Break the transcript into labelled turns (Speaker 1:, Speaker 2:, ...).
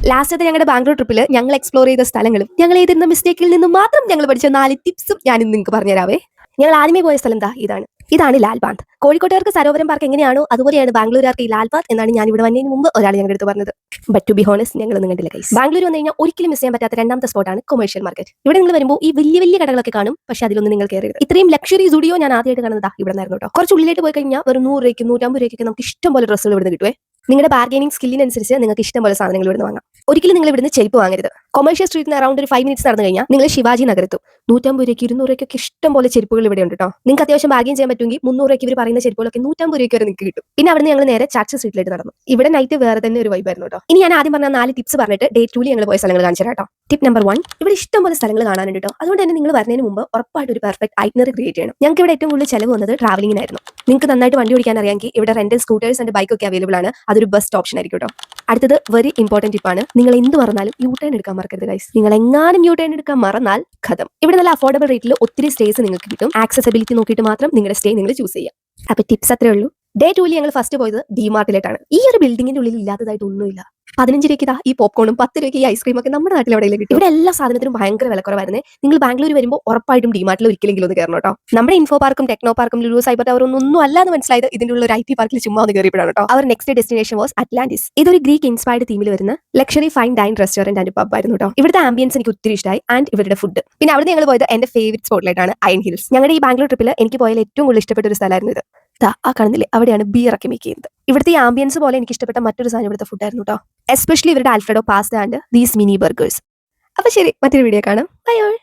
Speaker 1: ലാസ്റ്റത്തെ ഞങ്ങളുടെ ബാംഗ്ലൂർ ട്രിപ്പിൽ ഞങ്ങൾ എക്സ്പ്ലോർ ചെയ്ത സ്ഥലങ്ങളും ഞങ്ങൾ ചെയ്തിരുന്ന മിസ്റ്റേക്കിൽ നിന്ന് മാത്രം ഞങ്ങൾ പഠിച്ച 4 ടിപ്സും ഞാൻ ഇന്ന് നിങ്ങൾക്ക് പറഞ്ഞുതരാവേ. ഞങ്ങൾ ആദ്യമേ പോയ സ്ഥലം ഇതാണ് ലാൽബാന്ത്. കോഴിക്കോട്ടുകാർക്ക് സരോവരം പാർക്ക് എങ്ങനെയാണോ അതുപോലെയാണ് ബാംഗ്ലൂരുകാർക്ക് ഈ ലാൽബാന്ത് എന്നാണ് ഞാൻ ഇവിടെ വന്നതിന് മുമ്പ് ഒരാൾ ഞങ്ങളുടെ അടുത്ത് പറഞ്ഞത്. ബട്ട് ടു ബി ഹോണസ്റ്റ് ഞങ്ങളൊന്നും കണ്ടില്ല ഗൈസ്. ബാംഗ്ലൂർ വന്നു കഴിഞ്ഞാൽ ഒരിക്കലും മിസ് ചെയ്യാൻ പറ്റാത്ത രണ്ടാമത്തെ സ്പോട്ടാണ് കൊമേഴ്ഷ്യൽ മാർക്കറ്റ്. ഇവിടെ നിങ്ങൾ വരുമ്പോൾ ഈ വലിയ വലിയ കടകളൊക്കെ കാണും, പക്ഷേ അതിലൊന്നും നിങ്ങൾ കയറരുത്. ഇത്രയും ലക്ഷറി സ്റ്റുഡിയോ ഞാൻ ആദ്യമായിട്ട് കാണുന്നത് ഇവിടെ നിന്നായിരുന്നു കേട്ടോ. കുറച്ച് ഉള്ളിലേക്ക് പോയി കഴിഞ്ഞാൽ വെറും 100 രൂപയ്ക്ക് 150 രൂപയ്ക്ക് നമുക്ക് ഇഷ്ടം പോലെ ഡ്രസ്സുകൾ ഇവിടുന്ന് കിട്ടുവേ. നിങ്ങളുടെ ബാർഗൈനിങ് സ്കില്ലിനനുസരിച്ച് നിങ്ങൾക്ക് ഇഷ്ടം പോലെ സാധനങ്ങൾ ഇവിടുന്ന് വാങ്ങാം. ഒരിക്കലും നിങ്ങൾ ഇവിടുന്ന് ചെരുപ്പ് വാങ്ങരുത്. കൊമേഴ്ഷ്യൽ സ്ട്രീറ്റിന് അറൗണ്ട് ഒരു 5 മിനിറ്റ്സ് നടന്നു കഴിഞ്ഞാൽ നിങ്ങൾ ശിവാജി നഗരത്തും 150 രൂപയ്ക്ക് 200 രൂപയ്ക്ക് ഇഷ്ടം പോലെ ചെരുപ്പുകൾ ഇവിടെ ഉണ്ട് കേട്ടോ. നിങ്ങൾക്ക് അത്യാവശ്യം ബാർഗൈൻ ചെയ്യാൻ പറ്റുമെങ്കിൽ 300 രൂപയ്ക്ക് ഇവർ പറയുന്ന ചെരുപ്പുകളൊക്കെ 150 രൂപയ്ക്ക് വരെ നിങ്ങൾക്ക് കിട്ടും. പിന്നെ അവിടെ ഞങ്ങൾ നേരെ ചാക്സ സ്ട്രീറ്റിലേക്ക് നടന്നു. ഇവിടെ നൈറ്റ് വേറെ തന്നെ ഒരു വൈബായിരുന്നു കേട്ടോ. ഇനി ഞാൻ ആദ്യം പറഞ്ഞ 4 ടിപ്സ് പറഞ്ഞിട്ട് ഡേ 2 ഞങ്ങൾ പോയ സ്ഥലങ്ങൾ കാണിച്ചു കേട്ടോ. ടിപ്പ് നമ്പർ 1, ഇവിടെ ഇഷ്ടം പോലെ സ്ഥലങ്ങൾ കാണാനുണ്ട് കേട്ടോ. അതുകൊണ്ട് തന്നെ നിങ്ങൾ വരുന്നതിന് മുമ്പ് ഉറപ്പായിട്ട് ഒരു പെർഫെക്റ്റ് ഐറ്റിനറി ക്രിയേറ്റ് ചെയ്യണം. ഞങ്ങൾക്ക് ഇവിടെ ഏറ്റവും കൂടുതൽ ചെലവ് വന്നത് ട്രാവലിംഗിനായിരുന്നു. നിങ്ങൾക്ക് നന്നായിട്ട് വണ്ടി ഓടിക്കാൻ അറിയാമെങ്കിൽ ഇവിടെ റെന്റൽ സ്കൂട്ടേഴ്സ് ആൻഡ് ബൈക്ക് ഒക്കെ അവൈലബിൾ ആണ്. അതൊരു ബെസ്റ്റ് ഓപ്ഷൻ ആയിരിക്കും കേട്ടോ. അടുത്തത് വെരി ഇമ്പോർട്ടന്റ് ടിപ്പാണ്, നിങ്ങൾ എന്ത് മറന്നാലും യു ടേൺ എടുക്കാൻ മറക്കരുത് ഗൈസ്. നിങ്ങൾ എങ്ങാനും യു ടേൺ എടുക്കാൻ മറന്നാൽ ഖതം. ഇവിടെ നല്ല അഫോർഡബിൾ റേറ്റിൽ ഒത്തിരി സ്റ്റേസ് നിങ്ങൾക്ക് കിട്ടും. ആക്സസിബിലിറ്റി നോക്കിയിട്ട് മാത്രം നിങ്ങളുടെ സ്റ്റേ നിങ്ങൾ ചൂസ് ചെയ്യാം. അപ്പൊ ടിപ്സ് അത്രേ ഉള്ളൂ. ഡേ 2 ഞങ്ങൾ ഫസ്റ്റ് പോയത് ഡിമാർട്ടിലേട്ടാണ്. ഈ ഒരു ബിൽഡിങ്ങിന്റെ ഉള്ളിൽ ഇല്ലാത്തതായിട്ട് ഒന്നുമില്ല. 15 രൂപയ്ക്ക് ഈ പോപ്കോണും 10 രൂപയ്ക്ക് ഈ ഐസ്ക്രീം ഒക്കെ നമ്മുടെ നാട്ടിൽ എവിടെയെങ്കിലും കിട്ടും. ഇവിടെ എല്ലാ സാധനത്തിനും ഭയങ്കര വിലക്കുറവായിരുന്നു. നിങ്ങൾ ബാംഗ്ലൂർ വരുമ്പോൾ ഉറപ്പായിട്ടും ഡിമാർട്ടിൽ ഒരിക്കലെങ്കിലും ഒന്ന് കയറണം കേട്ടോ. നമ്മുടെ ഇൻഫോ പാർക്കും ടെക്നോ പാർക്കും ലുലു സൈബർ ടവർ ഒന്നും അല്ലാന്ന് മനസ്സിലായത് ഇതിന്റെ ഉള്ള ഒരു IT പാർക്കിൽ ചുമ്മാ ഒന്ന് കയറിയപ്പോഴാണ് കേട്ടോ. അവർ നെക്സ്റ്റ് ഡെസ്റ്റിനേഷൻ വാസ് അറ്റ്ലാന്റിസ്. ഇതൊരു ഗ്രീക്ക് ഇൻസ്പയർഡ് തീമിൽ വരുന്ന luxury fine dine restaurant and pub ആയിരുന്നു കേട്ടോ. ഇവിടുത്തെ ആംബിയൻസ് എനിക്ക് ഒത്തിരി ഇഷ്ടമായി ആൻഡ് ഇവരുടെ ഫുഡ്. പിന്നെ അവിടെ ഞങ്ങൾ പോയത് എന്റെ ഫേവറേറ്റ് സ്പോട്ടിലായിട്ടാണ് അയൺ ഹിൽസ്. ഞങ്ങളുടെ ഈ ബാംഗ്ലൂർ ട്രിപ്പിൽ എനിക്ക് പോയാൽ ഏറ്റവും കൂടുതൽ ഇഷ്ടപ്പെട്ട ഒരു സ്ഥലമായിരുന്നു ഇത്. ആ കാണുന്നില്ലേ, അവിടെയാണ് ബിയർ ഒക്കെ മേക്ക് ചെയ്യുന്നത്. ഇവിടുത്തെ ഈ ആംബിയൻസ് പോലെ എനിക്ക് ഇഷ്ടപ്പെട്ട മറ്റൊരു സാധനം ഇവിടുത്തെ ഫുഡായിരുന്നു കേട്ടോ. എസ്പെഷ്യലി ഇവരുടെ Alfredo pasta and these mini burgers. അപ്പൊ ശരി, മറ്റൊരു വീഡിയോ കാണാം. Bye all.